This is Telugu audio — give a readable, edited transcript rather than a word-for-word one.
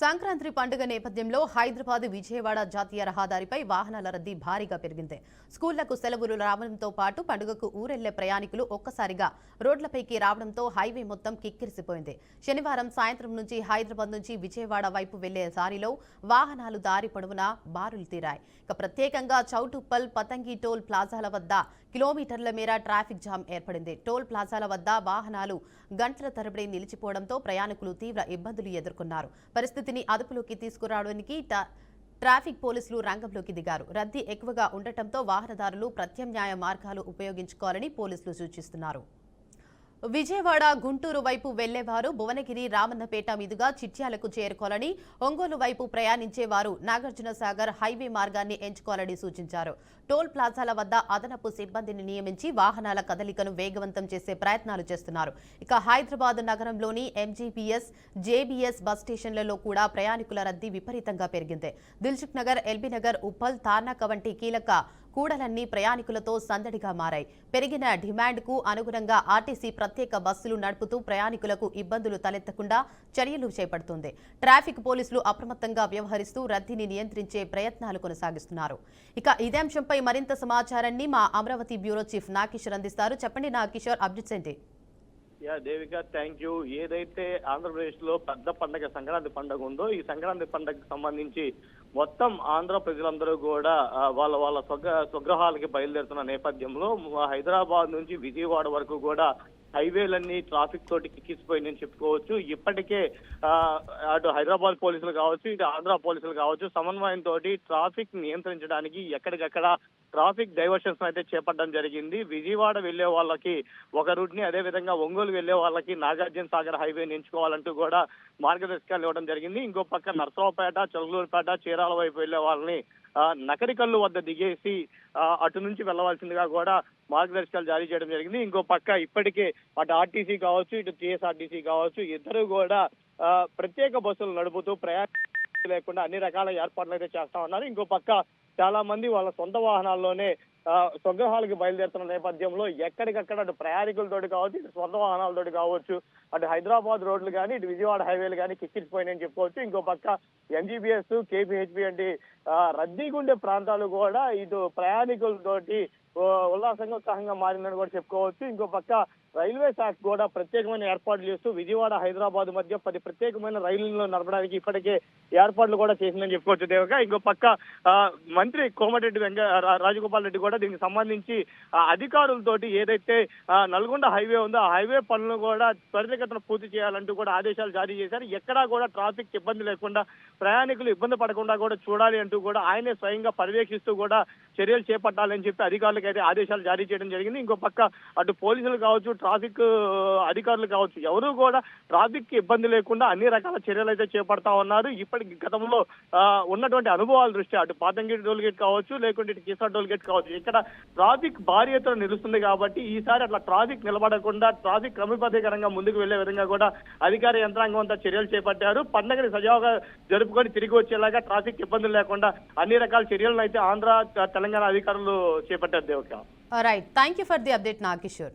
సంక్రాంతి పండుగ నేపథ్యంలో హైదరాబాద్ విజయవాడ జాతీయ రహదారిపై వాహనాల రద్దీ భారీగా పెరిగింది. స్కూళ్లకు సెలవులు రావడంతో పాటు పండుగకు ఊరెళ్లే ప్రయాణికులు ఒక్కసారిగా రోడ్లపైకి రావడంతో హైవే మొత్తం కిక్కిరిసిపోయింది. శనివారం సాయంత్రం నుంచి హైదరాబాద్ నుంచి విజయవాడ వైపు వెళ్లే దారిలో వాహనాలు దారి పొడవునా బారులు తీరాయి. ప్రత్యేకంగా చౌటుప్పల్, పతంగి టోల్ ప్లాజాల వద్ద కిలోమీటర్ల మేర ట్రాఫిక్ జామ్ ఏర్పడింది. టోల్ ప్లాజాల వద్ద వాహనాలు గంటల తరబడి నిలిచిపోవడంతో ప్రయాణికులు తీవ్ర ఇబ్బందులు ఎదుర్కొన్నారు. పరిస్థితిని అదుపులోకి తీసుకురావడానికి ట్రాఫిక్ పోలీసులు రంగంలోకి దిగారు. రద్దీ ఎక్కువగా ఉండటంతో వాహనదారులు ప్రత్యామ్నాయ మార్గాలు ఉపయోగించుకోవాలని పోలీసులు సూచిస్తున్నారు. విజయవాడ, గుంటూరు వైపు వెళ్లేవారు భువనగిరి, రామన్నపేట మీదుగా చిట్యాలకు చేరుకోవాలని, ఒంగోలు వైపు ప్రయాణించేవారు నాగార్జున సాగర్ హైవే మార్గాన్ని ఎంచుకోవాలని సూచించారు. టోల్ ప్లాజాల వద్ద అదనపు సిబ్బందిని నియమించి వాహనాల కదలికను వేగవంతం చేసే ప్రయత్నాలు చేస్తున్నారు. హైదరాబాద్ నగరంలోని ఎంజీబీఎస్, జేబీఎస్ బస్ స్టేషన్లలో కూడా ప్రయాణికుల రద్దీ విపరీతంగా పెరిగింది. దిల్సుఖ్ నగర్, ఎల్బీ నగర్, ఉప్పల్, తార్నాక వంటి కీలక కూడలన్నీ ప్రయాణికులతో సందడిగా మారాయి. పెరిగిన డిమాండ్కు అనుగుణంగా ఆర్టీసీ ప్రత్యేక బస్సులు నడుపుతూ ప్రయాణికులకు ఇబ్బందులు తలెత్తకుండా చర్యలు చేపడుతోంది. ట్రాఫిక్ పోలీసులు అప్రమత్తంగా వ్యవహరిస్తూ రద్దీని నియంత్రించే ప్రయత్నాలు కొనసాగిస్తున్నారు. ఇదే అంశంపై మరింత సమాచారాన్ని మా అమరావతి బ్యూరో చీఫ్ నాగేశ్వర్ అందిస్తారు. చెప్పండి నాగేశ్వర్, అప్డేట్స్ ఏంటి? Devika, thank you. ఏదైతే ఆంధ్రప్రదేశ్ లో పెద్ద పండుగ సంక్రాంతి పండుగ ఉందో, ఈ సంక్రాంతి పండుగకు సంబంధించి మొత్తం ఆంధ్ర ప్రజలందరూ కూడా వాళ్ళ స్వగృహాలకి బయలుదేరుతున్న నేపథ్యంలో హైదరాబాద్ నుంచి విజయవాడ వరకు కూడా హైవేలన్నీ ట్రాఫిక్ తోటి కిక్కిసిపోయిందని చెప్పుకోవచ్చు. ఇప్పటికే అటు హైదరాబాద్ పోలీసులు కావచ్చు, ఇటు ఆంధ్ర పోలీసులు కావచ్చు, సమన్వయంతో ట్రాఫిక్ నియంత్రించడానికి ఎక్కడికక్కడ ట్రాఫిక్ డైవర్షన్స్ అయితే చేపట్టడం జరిగింది. విజయవాడ వెళ్లే వాళ్ళకి ఒక రూట్ ని, అదే విధంగా ఒంగోలు వెళ్లే వాళ్ళకి నాగార్జున సాగర్ హైవేని ఎంచుకోవాలంటూ కూడా మార్గదర్శకాలు ఇవ్వడం జరిగింది. ఇంకో పక్క నర్సరావుపేట, చలుగులూరుపేట, చీరాల వైపు వెళ్లే వాళ్ళని నకరికల్లు వద్ద దిగేసి అటు నుంచి వెళ్లవలసిందిగా కూడా మార్గదర్శకాలు జారీ చేయడం జరిగింది. ఇంకో పక్క ఇప్పటికే అటు ఆర్టీసీ కావచ్చు, ఇటు టీఎస్ఆర్టీసీ కావచ్చు, ఇద్దరు కూడా ప్రత్యేక బస్సులు నడుపుతూ ప్రయాణం లేకుండా అన్ని రకాల ఏర్పాట్లు అయితే చేస్తా ఉన్నారు. ఇంకో పక్క చాలా మంది వాళ్ళ సొంత వాహనాల్లోనే స్వగృహాలకు బయలుదేరుతున్న నేపథ్యంలో ఎక్కడికక్కడ అటు ప్రయాణికులతోటి కావచ్చు, ఇటు సొంత వాహనాలతోటి కావచ్చు, అటు హైదరాబాద్ రోడ్లు కానీ, ఇటు విజయవాడ హైవేలు కానీ కిక్కిరిసిపోయినాయని చెప్పుకోవచ్చు. ఇంకో పక్క ఎంజీబీఎస్, కేపీహెచ్బి వంటి రద్దీగా ఉండే ప్రాంతాలు కూడా ఇటు ప్రయాణికులతోటి ఉల్లాసంగా ఉత్సాహంగా మారిందని కూడా చెప్పుకోవచ్చు. ఇంకో పక్క రైల్వే శాఖ కూడా ప్రత్యేకమైన ఏర్పాట్లు చేస్తూ విజయవాడ, హైదరాబాద్ మధ్య 10 ప్రత్యేకమైన రైళ్లను నడపడానికి ఇప్పటికే ఏర్పాట్లు కూడా చేసిందని చెప్పుకోవచ్చు దేవక. ఇంకో పక్క మంత్రి కోమటిరెడ్డి రాజగోపాల్ రెడ్డి కూడా దీనికి సంబంధించి అధికారులతోటి ఏదైతే నల్గొండ హైవే ఉందో ఆ హైవే పనులను కూడా త్వరితగతిన పూర్తి చేయాలంటూ కూడా ఆదేశాలు జారీ చేశారు. ఎక్కడా కూడా ట్రాఫిక్ ఇబ్బంది లేకుండా, ప్రయాణికులు ఇబ్బంది పడకుండా కూడా చూడాలి అంటూ కూడా ఆయనే స్వయంగా పర్యవేక్షిస్తూ కూడా చర్యలు చేపట్టాలని చెప్పి అధికారులకు అయితే ఆదేశాలు జారీ చేయడం జరిగింది. ఇంకో పక్క అటు పోలీసులు కావచ్చు, ట్రాఫిక్ అధికారులు కావచ్చు, ఎవరు కూడా ట్రాఫిక్ కి ఇబ్బంది లేకుండా అన్ని రకాల చర్యలు అయితే చేపడతా ఉన్నారు. ఇప్పటికి గతంలో ఉన్నటువంటి అనుభవాల దృష్ట్యా అటు పాతంగిరి టోల్ గేట్ కావచ్చు, లేకుంటే ఇటు కిసార్ టోల్ గేట్ కావచ్చు, ఇక్కడ ట్రాఫిక్ భారీ ఎత్తున నిలుస్తుంది కాబట్టి ఈసారి అట్లా ట్రాఫిక్ నిలబడకుండా ట్రాఫిక్ క్రమబద్ధీకరంగా ముందుకు వెళ్లే విధంగా కూడా అధికార యంత్రాంగం అంతా చర్యలు చేపట్టారు. పండుగని సజావుగా జరుపుకొని తిరిగి వచ్చేలాగా ట్రాఫిక్ ఇబ్బందులు లేకుండా అన్ని రకాల చర్యలను అయితే ఆంధ్ర, తెలంగాణ అధికారులు చేపట్టారు దేవక. Right, thank you for the update Nageshwar.